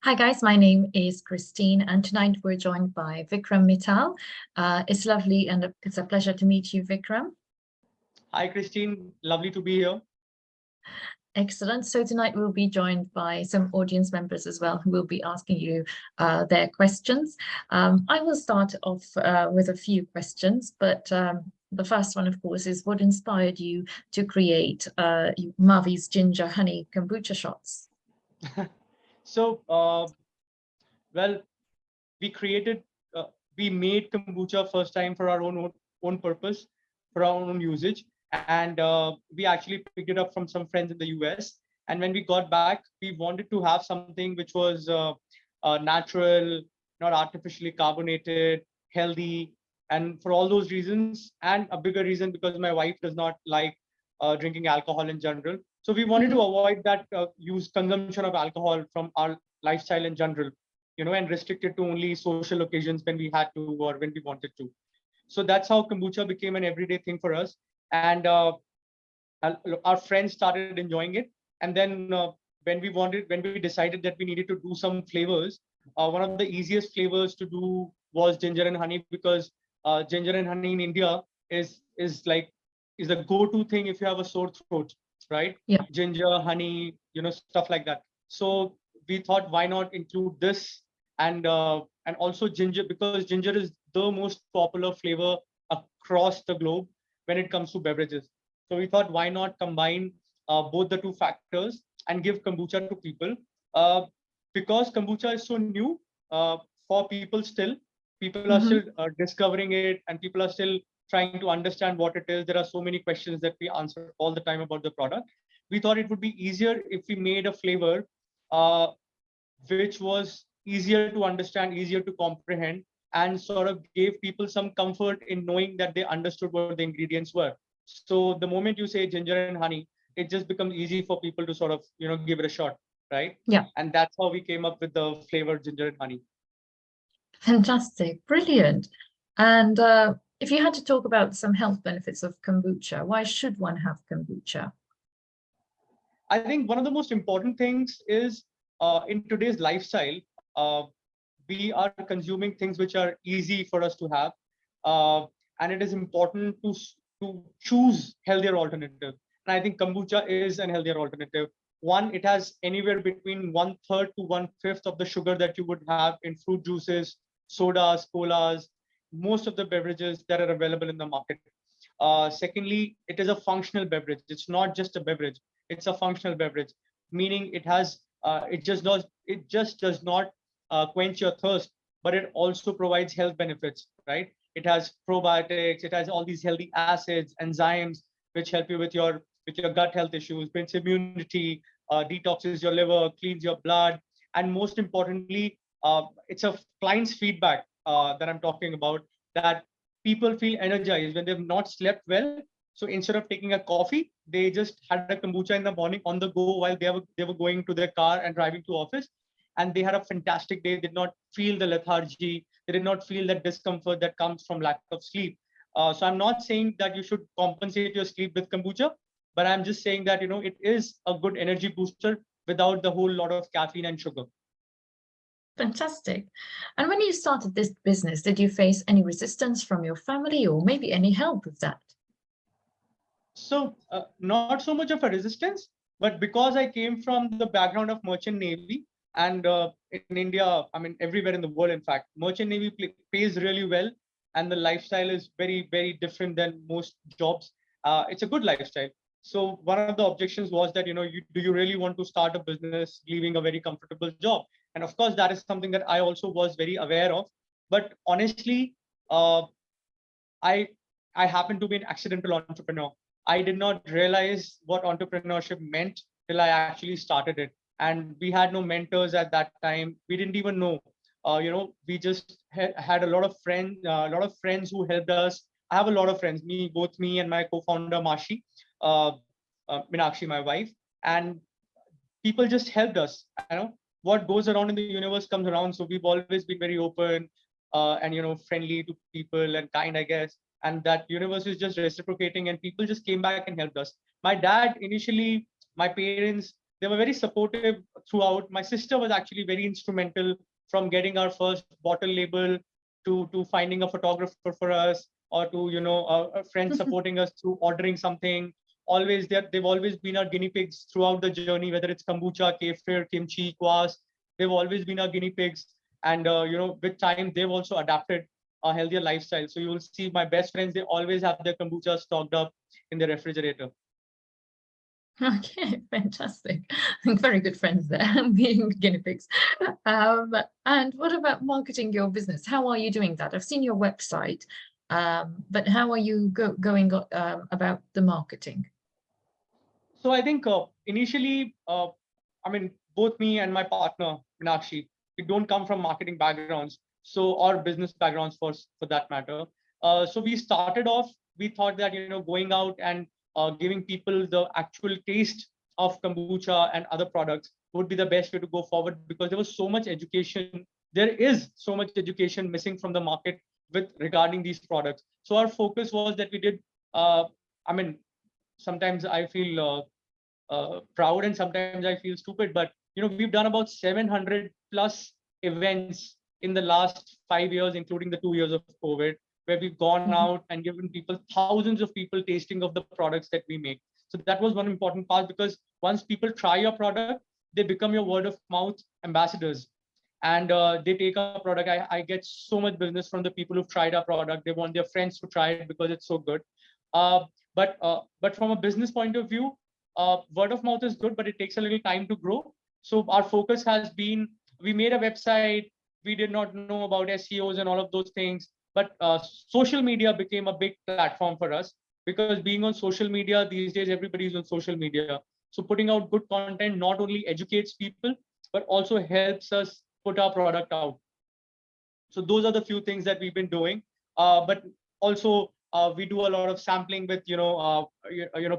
Hi guys, my name is Christine, and tonight we're joined by Vikram Mittal. It's lovely and it's a pleasure to meet you, Vikram. Hi, Christine. Lovely to be here. Excellent. So tonight we'll be joined by some audience members as well who will be asking you their questions. I will start off with a few questions, but the first one, of course, is what inspired you to create Mavi's Ginger Honey Kombucha Shots? So, well, we created, we made kombucha first time for our own purpose, for our own usage, and we actually picked it up from some friends in the US. And when we got back, we wanted to have something which was natural, not artificially carbonated, healthy, and for all those reasons, and a bigger reason because my wife does not like drinking alcohol in general. So we wanted to avoid that use consumption of alcohol from our lifestyle in general, and restrict it to only social occasions when we had to or when we wanted to. So that's how kombucha became an everyday thing for us. And our friends started enjoying it. And then when we decided that we needed to do some flavors, one of the easiest flavors to do was ginger and honey because ginger and honey in India is the go-to thing if you have a sore throat, right? Yeah. Ginger, honey, stuff like that. So we thought, why not include this and also ginger, because ginger is the most popular flavor across the globe when it comes to beverages. So we thought, why not combine both the two factors and give kombucha to people? Uh, because kombucha is so new for people still, people are still discovering it, and people are still trying to understand what it is. There are so many questions that we answer all the time about the product. We thought it would be easier if we made a flavor uh, which was easier to understand, easier to comprehend, and sort of gave people some comfort in knowing that they understood what the ingredients were. So the moment you say ginger and honey, it just becomes easy for people to sort of give it a shot, right? Yeah. And that's how we came up with the flavor ginger and honey. Fantastic, brilliant. And if you had to talk about some health benefits of kombucha, why should one have kombucha? I think one of the most important things is in today's lifestyle, we are consuming things which are easy for us to have, and it is important to choose healthier alternative. And I think kombucha is an healthier alternative. One, it has anywhere between 1/3 to 1/5 of the sugar that you would have in fruit juices, sodas, colas, most of the beverages that are available in the market. Secondly, it is a functional beverage. It's not just a beverage; it's a functional beverage, meaning it just does not quench your thirst, but it also provides health benefits, right? It has probiotics, it has all these healthy acids, enzymes, which help you with your gut health issues, builds immunity, detoxes your liver, cleans your blood, and most importantly, it's a client's feedback that I'm talking about, that people feel energized when they've not slept well. So instead of taking a coffee, they just had a kombucha in the morning on the go while they were going to their car and driving to office, and they had a fantastic day. They did not feel the lethargy. They did not feel that discomfort that comes from lack of sleep. So I'm not saying that you should compensate your sleep with kombucha, but I'm just saying that it is a good energy booster without the whole lot of caffeine and sugar. Fantastic. And when you started this business, did you face any resistance from your family or maybe any help with that? So not so much of a resistance, but because I came from the background of merchant navy, and in India, I mean everywhere in the world, in fact, merchant navy pays really well, and the lifestyle is very, very different than most jobs. It's a good lifestyle. So one of the objections was that do you really want to start a business leaving a very comfortable job? And of course, that is something that I also was very aware of. But honestly, uh, I I happen to be an accidental entrepreneur. I did not realize what entrepreneurship meant till I actually started it. And we had no mentors at that time. We didn't even know. We just had a lot of friends who helped us. I have a lot of friends, both me and my co-founder Mashi, uh, Minakshi, my wife, and people just helped us. What goes around in the universe comes around. So we've always been very open and friendly to people and kind, I guess. And that universe is just reciprocating, and people just came back and helped us. My dad initially, my parents, They were very supportive throughout. My sister was actually very instrumental, from getting our first bottle label to finding a photographer for us, or to a friend supporting us through ordering something. Always they've always been our guinea pigs throughout the journey, whether it's kombucha, kefir, kimchi, kwas. They've always been our guinea pigs, and with time they've also adapted a healthier lifestyle. So you will see my best friends, they always have their kombucha stocked up in the refrigerator. Okay, fantastic. Very good friends there, being guinea pigs. And what about marketing your business? How are you doing that? I've seen your website, but how are you going about the marketing? So I think initially, I mean, both me and my partner, Meenakshi, we don't come from marketing backgrounds, so or business backgrounds for that matter. So we started off, we thought that going out and giving people the actual taste of kombucha and other products would be the best way to go forward, because there was so much education. There is so much education missing from the market with regarding these products. So our focus was that we did. I mean, sometimes I feel proud and sometimes I feel stupid, but we've done about 700 plus events in the last 5 years, including the 2 years of COVID, where we've gone out and given people, thousands of people, tasting of the products that we make. So that was one important part, because once people try your product, they become your word of mouth ambassadors, and they take our product. I get so much business from the people who've tried our product. They want their friends to try it because it's so good. Uh, but from a business point of view, word of mouth is good, but it takes a little time to grow. So our focus has been, we made a website. We did not know about SEOs and all of those things, but social media became a big platform for us, because being on social media these days, everybody's on social media. So putting out good content not only educates people, but also helps us put our product out. So those are the few things that we've been doing. But also we do a lot of sampling with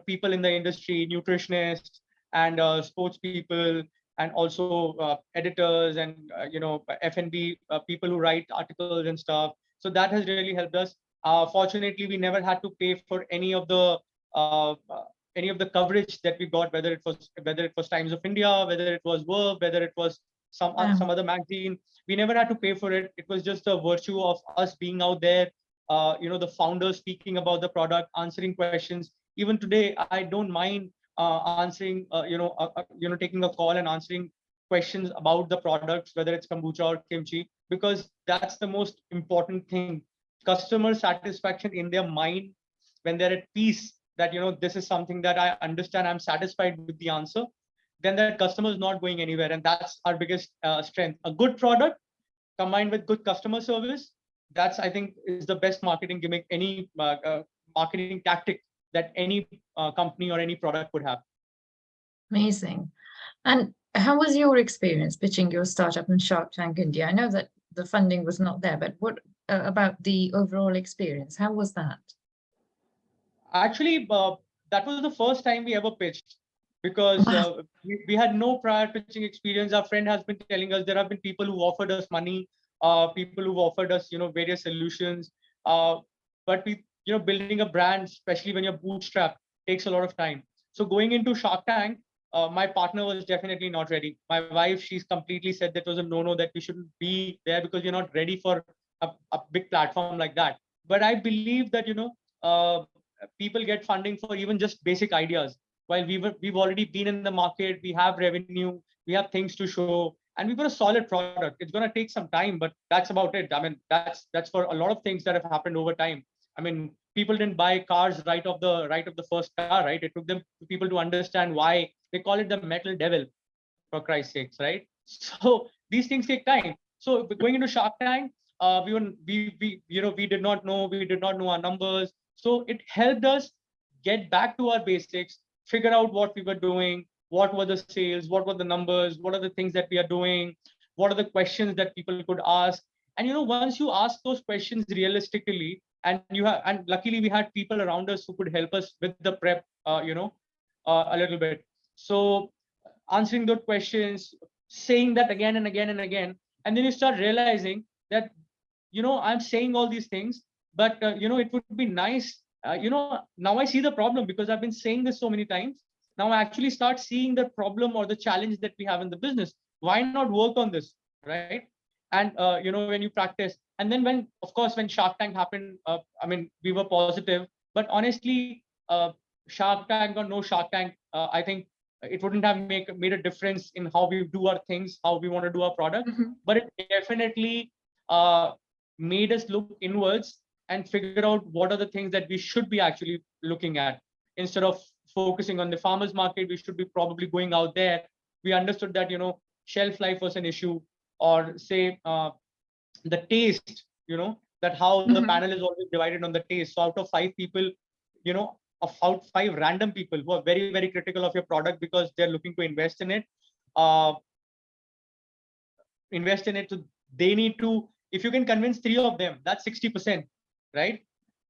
people in the industry, nutritionists and sports people, and also editors and F&B people who write articles and stuff. So that has really helped us. Fortunately, we never had to pay for uh, uh, any of the coverage that we got, whether it was Times of India, whether it was Verve, whether it was some other magazine. We never had to pay for it. It was just a virtue of us being out there, the founders speaking about the product, answering questions. Even today, I don't mind answering, taking a call and answering questions about the products, whether it's kombucha or kimchi, because that's the most important thing. Customer satisfaction in their mind, when they're at peace that this is something that I understand, I'm satisfied with the answer, then that customer is not going anywhere. And that's our biggest strength. A good product combined with good customer service, that's, I think, is the best marketing gimmick, any marketing tactic that any company or any product would have. Amazing. And how was your experience pitching your startup in Shark Tank India? I know that the funding was not there, but what about the overall experience? How was that? Actually, that was the first time we ever pitched, because we had no prior pitching experience. Our friend has been telling us there have been people who offered us money, people who've offered us, various solutions. But building a brand, especially when you're bootstrapped, takes a lot of time. So going into Shark Tank, my partner was definitely not ready. My wife, she's completely said that was a no-no, that we shouldn't be there because you're not ready for a big platform like that. But I believe that, people get funding for even just basic ideas. While we've already been in the market, we have revenue, we have things to show, and we've got a solid product. It's going to take some time, but that's about it. I mean, that's for a lot of things that have happened over time. I mean, people didn't buy cars right of the first car, right? It took them people to understand why they call it the metal devil, for Christ's sakes, right? So these things take time. So going into Shark Tank, we did not know our numbers. So it helped us get back to our basics, figure out what we were doing, what were the sales, what were the numbers, what are the things that we are doing, what are the questions that people could ask. And once you ask those questions realistically, and luckily we had people around us who could help us with the prep, a little bit. So answering those questions, saying that again and again and again, and then you start realizing that I'm saying all these things, but it would be nice. Now I see the problem, because I've been saying this so many times. Now I actually start seeing the problem or the challenge that we have in the business. Why not work on this, right? And when you practice, and then of course, when Shark Tank happened, I mean, we were positive, but honestly, Shark Tank or no Shark Tank, I think it wouldn't have made a difference in how we do our things, how we want to do our product. But it definitely made us look inwards and figure out what are the things that we should be actually looking at. Instead of focusing on the farmers market, we should be probably going out there. We understood that shelf life was an issue, or say the taste, that how the panel is always divided on the taste. So out of 5 people, of out 5 random people who are very, very critical of your product because they're looking to uh, invest in it. So they need to, if you can convince 3 of them, that's 60%, right?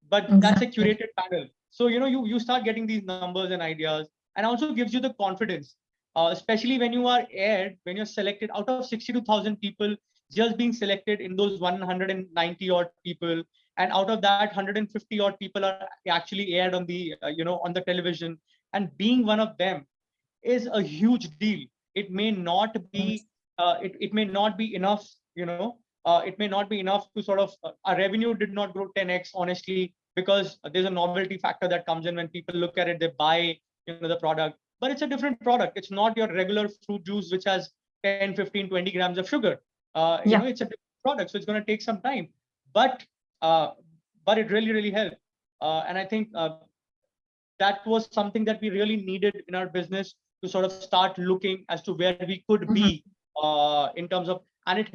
But that's a curated panel. So, you start getting these numbers and ideas, and also gives you the confidence, especially when you are aired, when you're selected out of 62,000 people, just being selected in those 190 odd people. And out of that, 150 odd people are actually aired on the, on the television. And being one of them is a huge deal. It may not be, it may not be enough, it may not be enough to sort of, our revenue did not grow 10x, honestly, because there's a novelty factor that comes in. When people look at it, they buy, the product, but it's a different product. It's not your regular fruit juice, which has 10, 15, 20 grams of sugar. It's a different product. So it's going to take some time, but, uh, but it really, really helped. And I think that was something that we really needed in our business, to sort of start looking as to where we could be in terms of, and it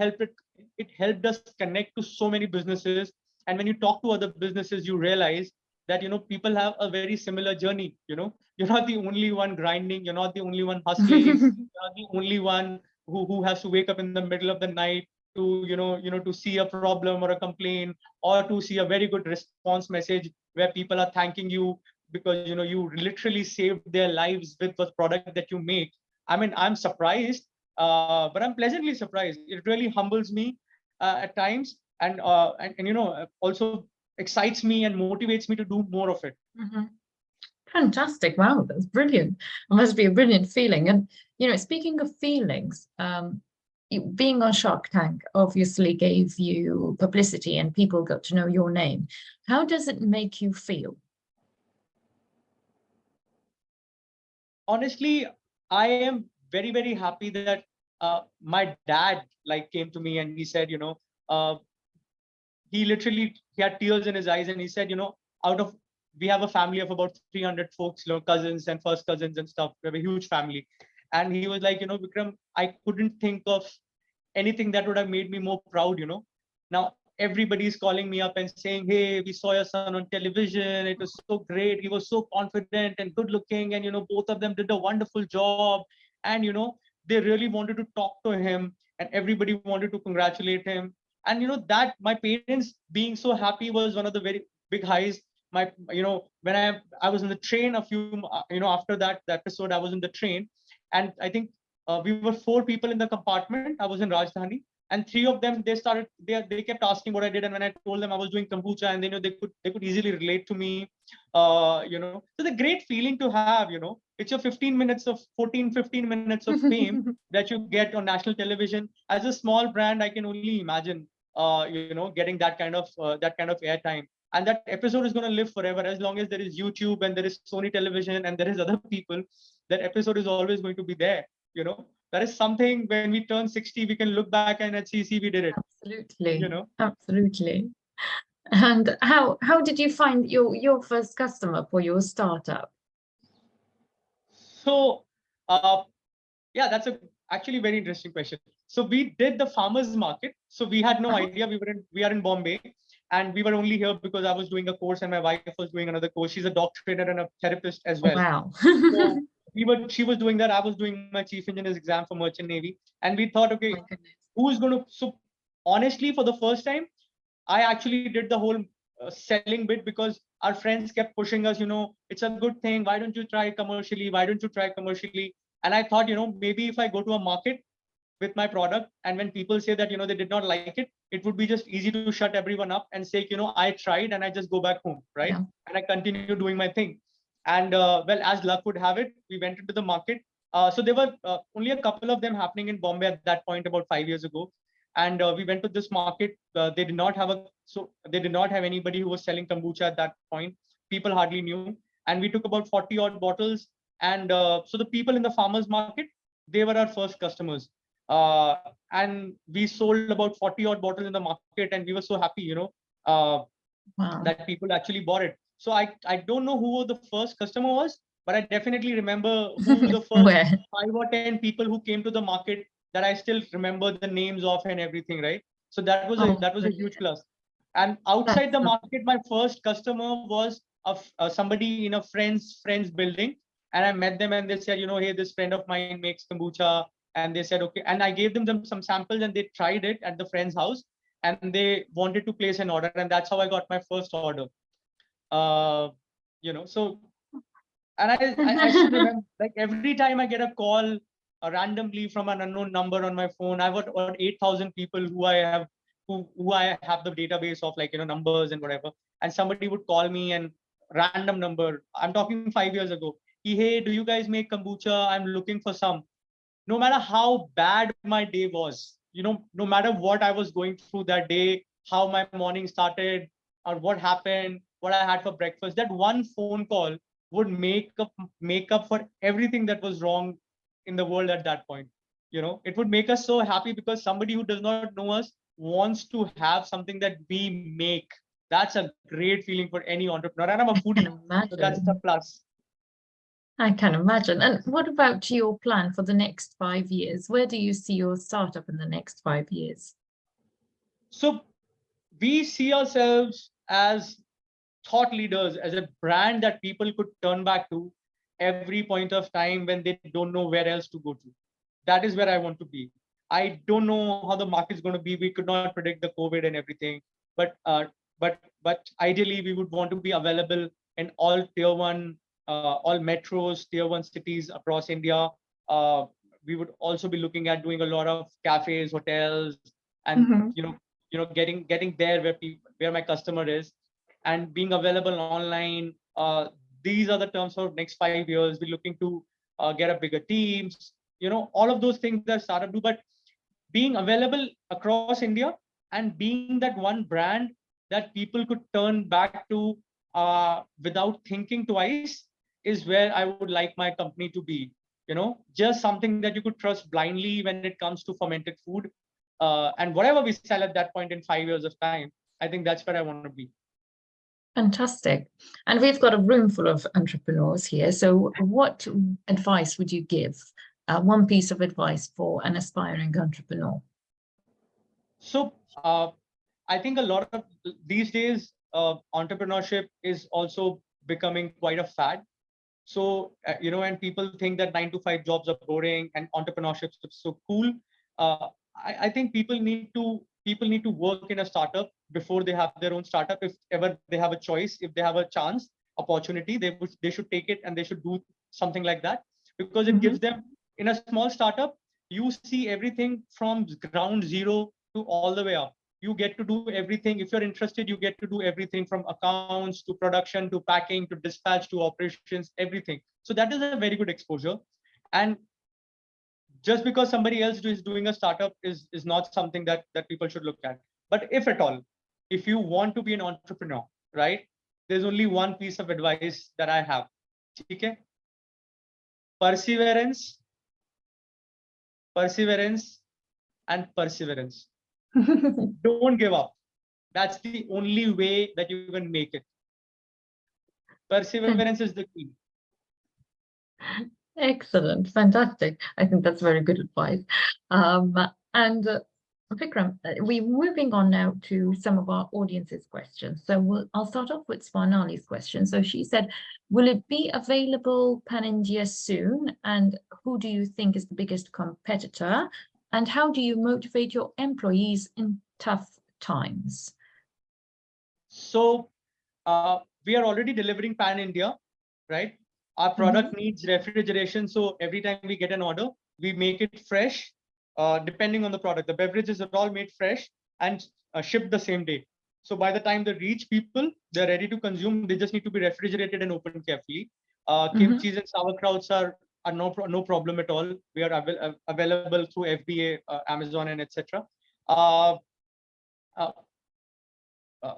helped us connect to so many businesses. And when you talk to other businesses, you realize that people have a very similar journey. You're not the only one grinding, you're not the only one hustling, you're not the only one who has to wake up in the middle of the night to to see a problem or a complaint, or to see a very good response message where people are thanking you because you literally saved their lives with the product that you make. I mean, I'm surprised, but I'm pleasantly surprised. It really humbles me at times, and also excites me and motivates me to do more of it. Fantastic. Wow, that's brilliant. It must be a brilliant feeling. And speaking of feelings, being on Shark Tank obviously gave you publicity and people got to know your name. How does it make you feel? Honestly, I am very, very happy that my dad came to me and he said, uh, he had tears in his eyes, and he said, out of, we have a family of about 300 folks, cousins and first cousins and stuff. We have a huge family. And he was like, Vikram, I couldn't think of anything that would have made me more proud. Now everybody's calling me up and saying, hey, we saw your son on television, it was so great, he was so confident and good looking, and both of them did a wonderful job. And they really wanted to talk to him, and everybody wanted to congratulate him. And that my parents being so happy was one of the very big highs. My, when I was in the train a few, after that the episode, I was in the train, and I think we were 4 people in the compartment. I was in Rajdhani, and 3 of them, they kept asking what I did. And when I told them I was doing kombucha, and they could easily relate to me. So the great feeling to have, it's your 15 minutes of fame that you get on national television. As a small brand, I can only imagine, getting that kind of airtime. And that episode is going to live forever. As long as there is YouTube and there is Sony Television and there is other people, that episode is always going to be there. That is something, when we turn 60, we can look back and see we did it. Absolutely. Absolutely. And how did you find your first customer for your startup? So yeah, that's actually very interesting question. So we did the farmers market. So we had no idea. We are in Bombay, and we were only here because I was doing a course and my wife was doing another course. She's a dog trainer and a therapist as well. Wow. So she was doing that. I was doing my chief engineer's exam for Merchant Navy, and we thought, okay, who is going to? So honestly, for the first time, I actually did the whole selling bit, because our friends kept pushing us, it's a good thing. Why don't you try commercially? Why don't you try commercially? And I thought, maybe if I go to a market with my product, and when people say that, they did not like it, it would be just easy to shut everyone up and say, I tried, and I just go back home, right? Yeah. And I continue doing my thing. And well, as luck would have it, we went into the market. So there were only a couple of them happening in Bombay at that point, about 5 years ago. And we went to this market. They did not have anybody who was selling kombucha at that point. People hardly knew. And we took about 40 odd bottles. And so the people in the farmers market, they were our first customers. And we sold about 40 odd bottles in the market, and we were so happy, Wow. that people actually bought it. So I don't know who the first customer was, but I definitely remember who the first Where? 5 or 10 people who came to the market, that I still remember the names of and everything, right? So Oh, that was a huge brilliant. plus. And outside That's the market, my first customer was somebody in a friend's building, and I met them, and they said, hey, this friend of mine makes kombucha, and they said okay, and I gave them some samples, and they tried it at the friend's house, and they wanted to place an order, and that's how I got my first order. uh, so, and I still remember, like, every time I get a call randomly from an unknown number on my phone. I've got about 8,000 people who I have the database of, like, numbers and whatever. And somebody would call me, and random number, I'm talking 5 years ago, hey, do you guys make kombucha? I'm looking for some. No matter how bad my day was, no matter what I was going through that day, how my morning started, or what happened, what I had for breakfast, that one phone call would make up for everything that was wrong in the world at that point. It would make us so happy, because somebody who does not know us wants to have something that we make. That's a great feeling for any entrepreneur. And I'm a I can foodie, so that's a imagine. plus. I can imagine. And what about your plan for the next 5 years? Where do you see your startup in the next 5 years? So we see ourselves as thought leaders, as a brand that people could turn back to every point of time when they don't know where else to go to. That is where I want to be. I don't know how the market's going to be. We could not predict the COVID and everything, but ideally we would want to be available in all tier one, all metros, tier one cities across India. Uh, we would also be looking at doing a lot of cafes, hotels, and Mhm. getting there where my customer is, and being available online. These are the terms for next 5 years. We're looking to get a bigger teams, all of those things that startup do. But being available across India, and being that one brand that people could turn back to without thinking twice, is where I would like my company to be. Just something that you could trust blindly when it comes to fermented food. And whatever we sell at that point in 5 years of time, I think that's where I want to be. Fantastic. And we've got a room full of entrepreneurs here. So what advice would you give? One piece of advice for an aspiring entrepreneur? So I think a lot of these days, entrepreneurship is also becoming quite a fad. So and people think that 9 to 5 jobs are boring and entrepreneurship is so cool. I think people need to work in a startup before they have their own startup. If ever they have a choice, if they have a chance, opportunity, they should take it, and they should do something like that, because it gives them, in a small startup, you see everything from ground zero to all the way up. You get to do everything. If you're interested, you get to do everything from accounts to production to packing to dispatch to operations, everything. So that is a very good exposure. And just because somebody else is doing a startup is not something that people should look at. But if at all, if you want to be an entrepreneur, right, there's only one piece of advice that I have. Okay? Perseverance, perseverance, and perseverance. Don't give up. That's the only way that you can make it. Perseverance is the key. Excellent, fantastic. I think that's very good advice. And Vikram, we're moving on now to some of our audience's questions. So I'll start off with Swarnali's question. So she said, will it be available pan-India soon? And who do you think is the biggest competitor? And how do you motivate your employees in tough times? So we are already delivering pan India, right? Our product needs refrigeration. So every time we get an order, we make it fresh, depending on the product. The beverages are all made fresh and shipped the same day. So by the time they reach people, they're ready to consume. They just need to be refrigerated and opened carefully. Kimchis and sauerkrauts are no problem at all. We are available through FBA, Amazon, and etc. Uh, uh, uh,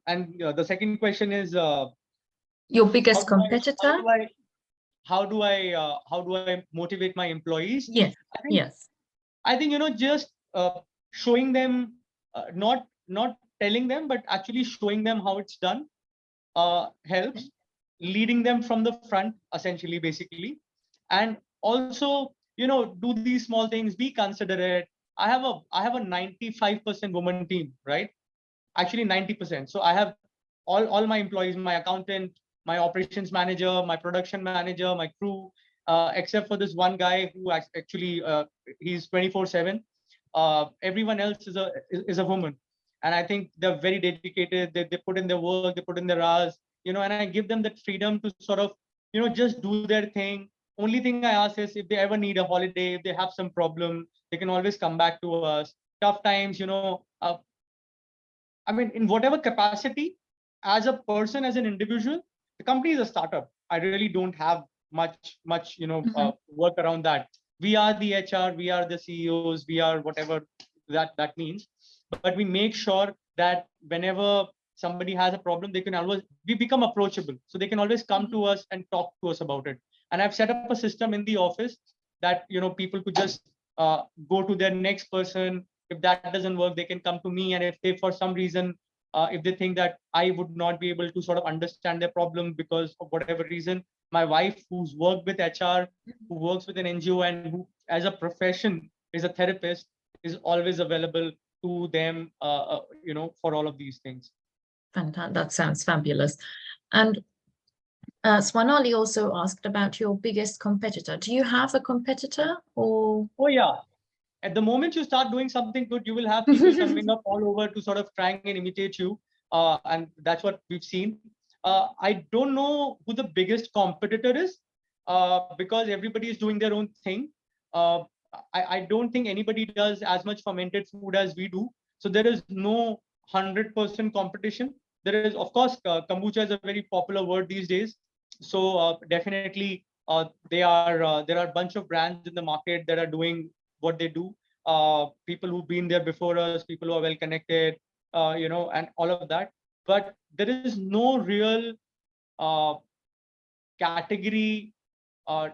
and the second question is, your how biggest do I how competitor? do I how do I motivate my employees? Yes, I think yes. just showing them, not telling them, but actually showing them how it's done helps. Leading them from the front, essentially, basically, and also do these small things. Be considerate. I have a 95% woman team, right? Actually 90%. So I have all my employees, my accountant, my operations manager, my production manager, my crew, except for this one guy who actually he's 24/7. Everyone else is a woman, and I think they're very dedicated. They put in their work, they put in their hours, and I give them that freedom to sort of just do their thing. Only thing I ask is, if they ever need a holiday, if they have some problem, they can always come back to us. Tough times, I mean, in whatever capacity, as a person, as an individual, the company is a startup. I really don't have much, work around that. We are the HR, we are the CEOs, we are whatever that means. But we make sure that whenever somebody has a problem, we become approachable. So they can always come to us and talk to us about it. And I've set up a system in the office that, people could just go to their next person. If that doesn't work, they can come to me. And if they, for some reason, if they think that I would not be able to sort of understand their problem because of whatever reason, my wife, who's worked with HR, who works with an NGO, and who, as a profession, is a therapist, is always available to them, for all of these things. Fantastic. That sounds fabulous. And Swanali also asked about your biggest competitor. Do you have a competitor or? Oh yeah. At the moment you start doing something good, you will have people coming up all over to sort of trying and imitate you. And that's what we've seen. I don't know who the biggest competitor is, because everybody is doing their own thing. I don't think anybody does as much fermented food as we do. So there is no 100% competition. There is, of course, kombucha is a very popular word these days. So definitely there are a bunch of brands in the market that are doing what they do. People who've been there before us, people who are well connected, and all of that. But there is no real uh, category, uh,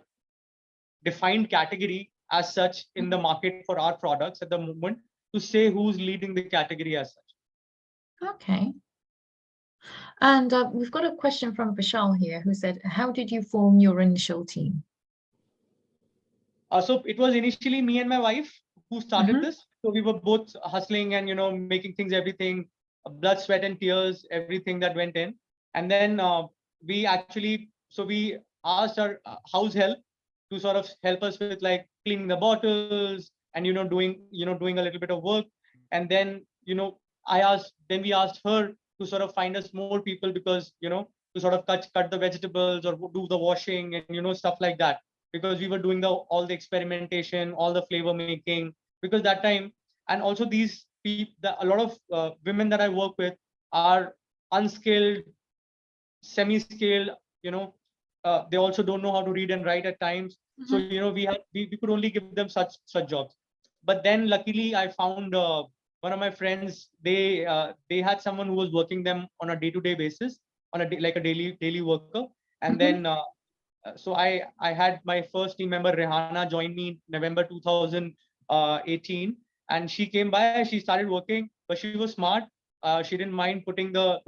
defined category as such in the market for our products at the moment, to say who's leading the category as such. Okay. And we've got a question from Vishal here, who said, how did you form your initial team? So it was initially me and my wife who started this. So we were both hustling and making things, everything, blood, sweat, and tears, everything that went in. And then we asked our house help to sort of help us with like cleaning the bottles and doing a little bit of work. And then we asked her to sort of find us more people, because to sort of cut the vegetables or do the washing and stuff like that, because we were doing all the experimentation, all the flavor making, because that time. And also these people, a lot of women that I work with are unskilled, semi-skilled, they also don't know how to read and write at times. So we could only give them such jobs. But then luckily I found one of my friends. They had someone who was working them on a day-to-day basis, on like a daily worker. And then so I had my first team member Rehana join me in November 2018, and she came by. She started working, but she was smart. She didn't mind putting the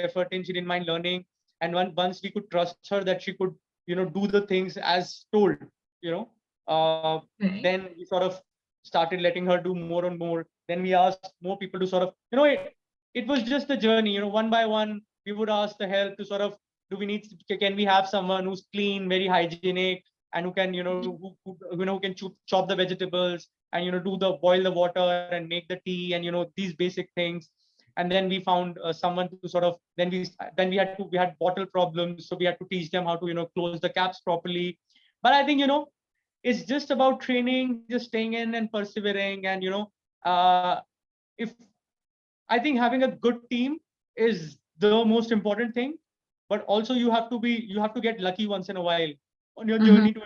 effort in. She didn't mind learning, and once we could trust her that she could do the things as told, then we sort of started letting her do more and more. Then we asked more people to sort of it was just a journey. One by one we would ask the help to sort of, can we have someone who's clean, very hygienic, and who can who can chop the vegetables and boil the water and make the tea and these basic things. And then we found someone to sort of, then we had bottle problems, so we had to teach them how to close the caps properly. But I think it's just about training, just staying in and persevering. And if I think having a good team is the most important thing. but also you have to get lucky once in a while on your Mm-hmm. journey to.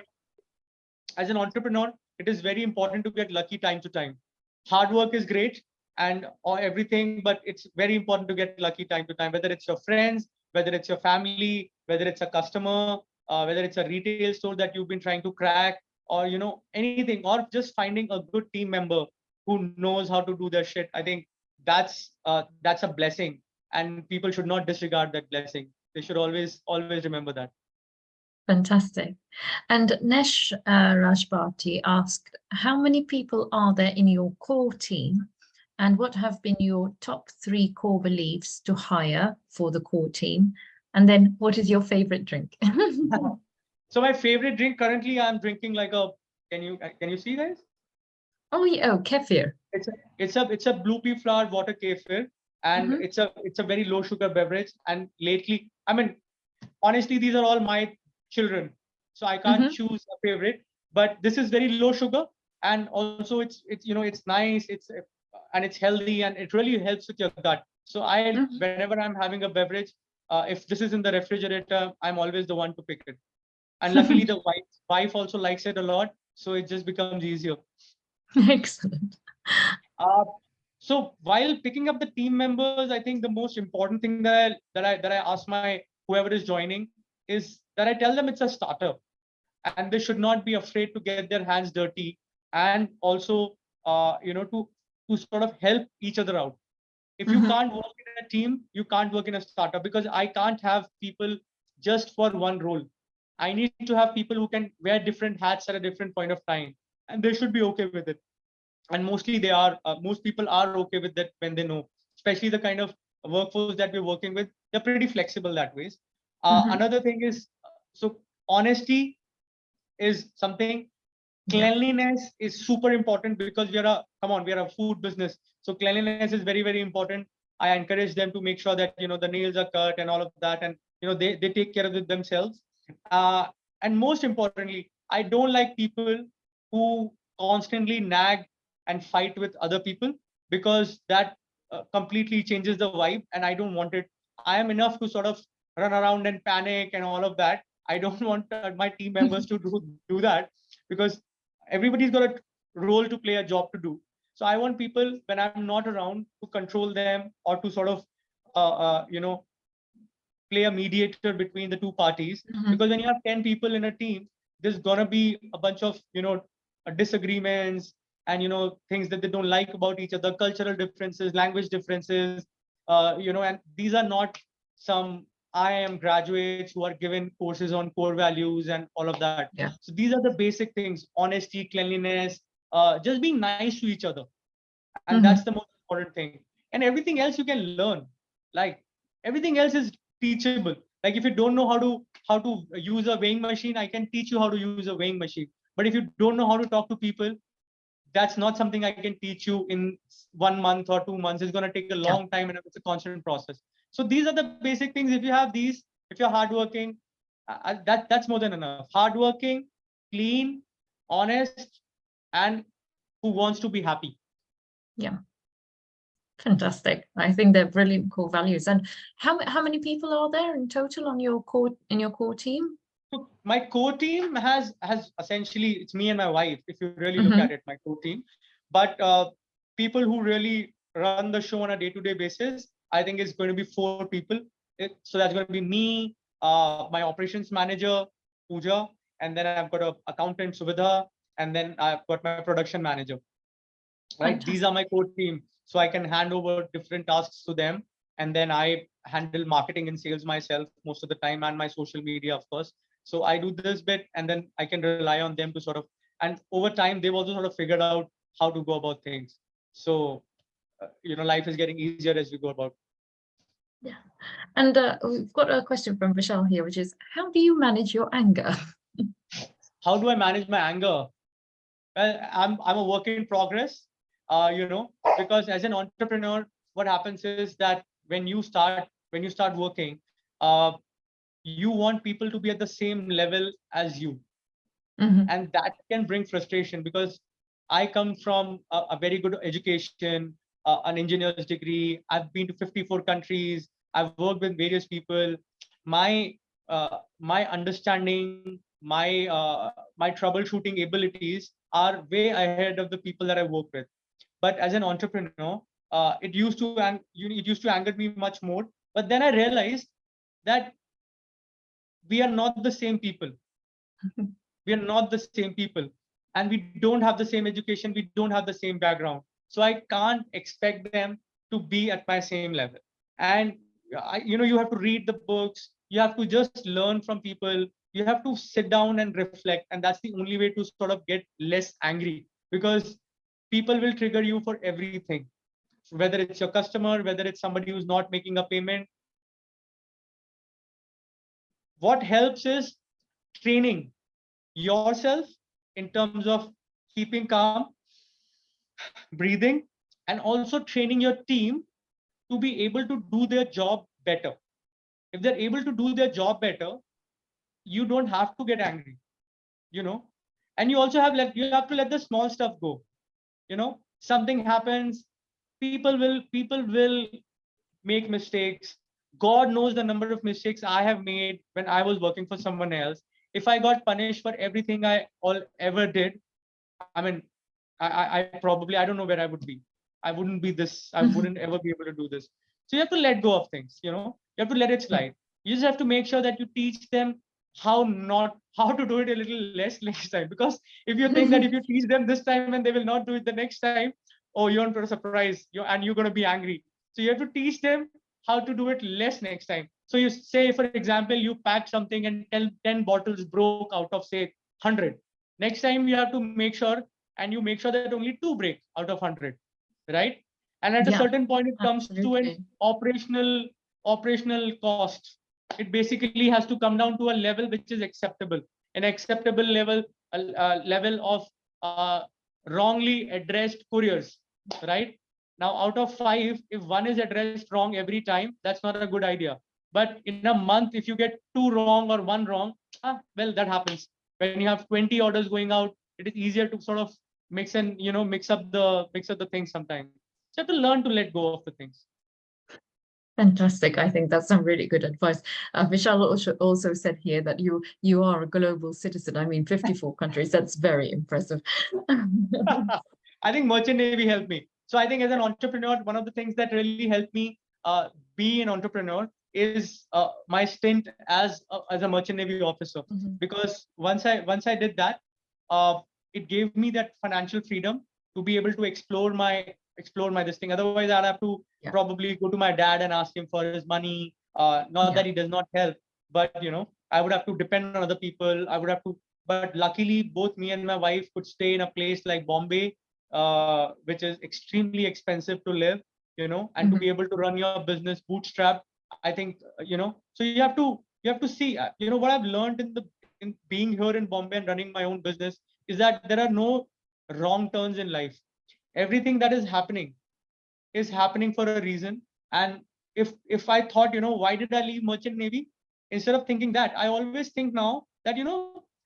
As an entrepreneur, it is very important to get lucky time to time. Hard work is great and or everything, but it's very important to get lucky time to time, whether it's your friends, whether it's your family, whether it's a customer, whether it's a retail store that you've been trying to crack, or anything, or just finding a good team member who knows how to do their shit. I think that's a blessing, and people should not disregard that blessing. They should always remember that. Fantastic. And Nesh Rajbati asked, how many people are there in your core team? And what have been your top 3 core beliefs to hire for the core team? And then what is your favorite drink? So my favorite drink currently, I'm drinking like a. Can you see, guys? Oh, yeah, oh, kefir. It's a blue pea flour water kefir, and Mhm. it's a very low sugar beverage. And lately, I mean, honestly, these are all my children, so I can't Mhm. choose a favorite. But this is very low sugar, and also it's nice. And it's healthy, and it really helps with your gut. So Mhm. whenever I'm having a beverage, if this is in the refrigerator, I'm always the one to pick it. And luckily, the wife also likes it a lot, so it just becomes easier. Excellent. Uh, so while picking up the team members, I think the most important thing that I ask my whoever is joining is that I tell them it's a startup, and they should not be afraid to get their hands dirty, and also to sort of help each other out. If you Mhm. can't work in a team, you can't work in a startup, because I can't have people just for one role. I need to have people who can wear different hats at a different point of time, and they should be okay with it. And mostly they are most people are okay with that when they know, especially the kind of workforce that we're working with. They're pretty flexible that ways. Mhm. Another thing is, so honesty is something. Yeah. Cleanliness is super important, because we are a food business, so cleanliness is very, very important. I encourage them to make sure that the nails are cut and all of that, and they take care of it themselves. uh, and most importantly, I don't like people who constantly nag and fight with other people, because that completely changes the vibe, and I don't want it. I am enough to sort of run around and panic and all of that. I don't want my team members to do that, because everybody's got a role to play, a job to do. So I want people, when I'm not around, to control them, or to sort of uh, uh, you know play a mediator between the two parties. Mhm. Because when you have 10 people in a team, there's gonna be a bunch of disagreements, and things that they don't like about each other, cultural differences, language differences. And these are not some IIM graduates who are given courses on core values and all of that. Yeah. So these are the basic things: honesty, cleanliness, just being nice to each other, and that's Mhm. the most important thing. And everything else you can learn. Like, everything else is teachable. Like, if you don't know how to use a weighing machine, I can teach you how to use a weighing machine. But if you don't know how to talk to people, that's not something I can teach you in 1 month or 2 months. It's going to take a Yeah. long time, and it's a constant process. So these are the basic things. If you have these, if you're hardworking, that's more than enough. Hardworking, clean, honest, and who wants to be happy. Yeah. Fantastic. I think they're brilliant core values. And how many people are there in total on your core team? So my core team has essentially, it's me and my wife. If you really look at Mhm. it, my core team. But people who really run the show on a day-to-day basis, I think it's going to be 4 people. So that's going to be me, my operations manager Pooja, and then I've got a accountant Subhadha, and then I've got my production manager. Right? These Fantastic. are my core team, so I can hand over different tasks to them, and then I handle marketing and sales myself most of the time, and my social media, of course. So I do this bit, and then I can rely on them to sort of, and over time they've also sort of figured out how to go about things. So life is getting easier as we go about. Yeah. And we've got a question from Vishal here, which is, how do you manage your anger? How do I manage my anger? Well, I'm a work in progress. Because as an entrepreneur, what happens is that when you start working, uh, you want people to be at the same level as you, Mhm. and that can bring frustration, because I come from a very good education, an engineer's degree. I've been to 54 countries. I've worked with various people. my understanding, my troubleshooting abilities are way ahead of the people that I work with. But as an entrepreneur, it used to anger me much more. But then I realized that we are not the same people. We are not the same people, and we don't have the same education. We don't have the same background. So I can't expect them to be at my same level. And you have to read the books. You have to just learn from people. You have to sit down and reflect, and that's the only way to sort of get less angry, because people will trigger you for everything, whether it's your customer, whether it's somebody who's not making a payment. What helps is training yourself in terms of keeping calm, breathing, and also training your team to be able to do their job better. If they're able to do their job better, you don't have to get angry, you know. And you have to let the small stuff go. Something happens, people will make mistakes. God knows the number of mistakes I have made when I was working for someone else. If I got punished for everything I all ever did, I mean, I probably, I don't know where I would be. I wouldn't be this. I wouldn't ever be able to do this. So you have to let go of things. You have to let it slide. You just have to make sure that you teach them how to do it a little less next time. Because if you think that if you teach them this time and they will not do it the next time, oh, you're in for a surprise. And you're going to be angry. So you have to teach them how to do it less next time. So you say, for example, you pack something and 10 bottles broke out of say 100. Next time you have to make sure, and you make sure that only 2 break out of 100, right? And at a certain point, it comes to an operational cost. It basically has to come down to a level which is acceptable, an acceptable level, level of wrongly addressed couriers, right? Now, out of 5, if one is addressed wrong every time, that's not a good idea. But in a month, if you get 2 wrong or 1 wrong, well, that happens. When you have 20 orders going out, it is easier to sort of mix up the things sometimes. So you have to learn to let go of the things. Fantastic. I think that's some really good advice. Vishal also said here that you are a global citizen. I mean, 54 countries. That's very impressive. I think Merchant Navy helped me. So I think as an entrepreneur, one of the things that really helped me be an entrepreneur is my stint as a Merchant Navy officer. Because once I did that, it gave me that financial freedom to be able to explore my this thing. Otherwise, I'd have to probably go to my dad and ask him for his money. Not that he does not help, but I would have to depend on other people. I would have to. But luckily, both me and my wife could stay in a place like Bombay, which is extremely expensive to live, and to be able to run your business bootstrap. I think so you have to see what I've learned in being here in Bombay and running my own business is that there are no wrong turns in life. Everything that is happening for a reason. And if I thought, why did I leave Merchant Navy? Instead of thinking that, I always think now that,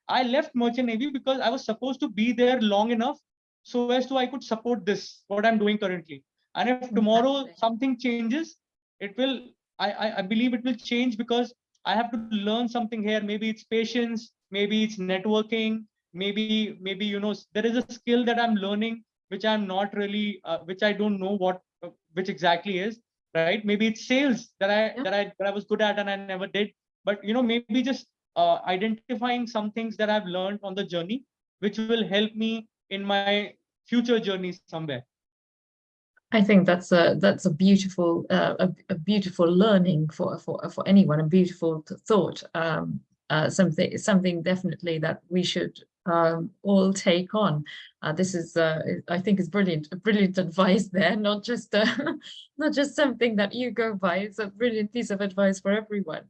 I left Merchant Navy because I was supposed to be there long enough so as to I could support this, what I'm doing currently. And if tomorrow something changes, it will, I believe it will change because I have to learn something here. Maybe it's patience, maybe it's networking, maybe, there is a skill that I'm learning which I'm not really, which I don't know which exactly is, right? Maybe it's sales that I was good at and I never did. But maybe just identifying some things that I've learned on the journey, which will help me in my future journey somewhere. I think that's a beautiful a beautiful learning for anyone, a beautiful thought. Something definitely that we should all take on. This is I think is brilliant advice there. Not just not just something that you go by. It's a brilliant piece of advice for everyone.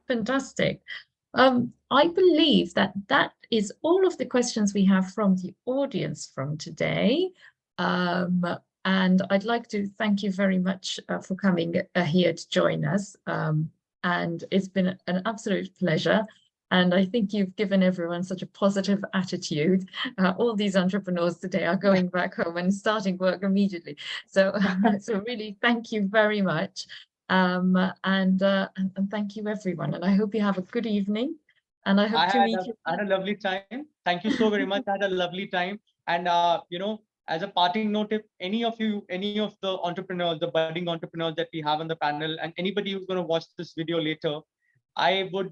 Fantastic. I believe that is all of the questions we have from the audience from today. And I'd like to thank you very much for coming here to join us. And it's been an absolute pleasure. And I think you've given everyone such a positive attitude. All these entrepreneurs today are going back home and starting work immediately. So, so really, thank you very much. And thank you, everyone. And I hope you have a good evening. And I hope to meet you. I had a lovely time. Thank you so very much. I had a lovely time. And as a parting note, if any of you, any of the entrepreneurs, the budding entrepreneurs that we have on the panel, and anybody who's going to watch this video later, I would,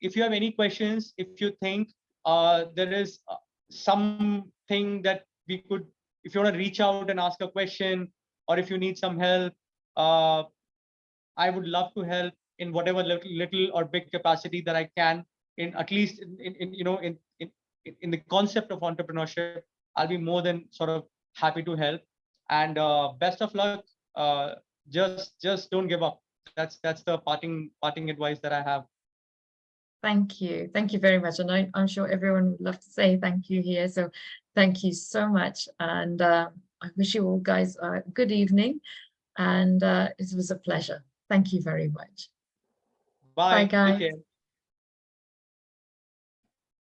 if you have any questions, if you think there is something that we could, if you want to reach out and ask a question, or if you need some help, uh, I would love to help in whatever little or big capacity that I can, in at least in the concept of entrepreneurship. I'll be more than sort of happy to help. And best of luck. Just don't give up. That's the parting advice that I have. Thank you. Thank you very much. And I'm sure everyone would love to say thank you here. So thank you so much. And I wish you all guys a good evening. And it was a pleasure. Thank you very much. Bye. Bye, Take guys. care.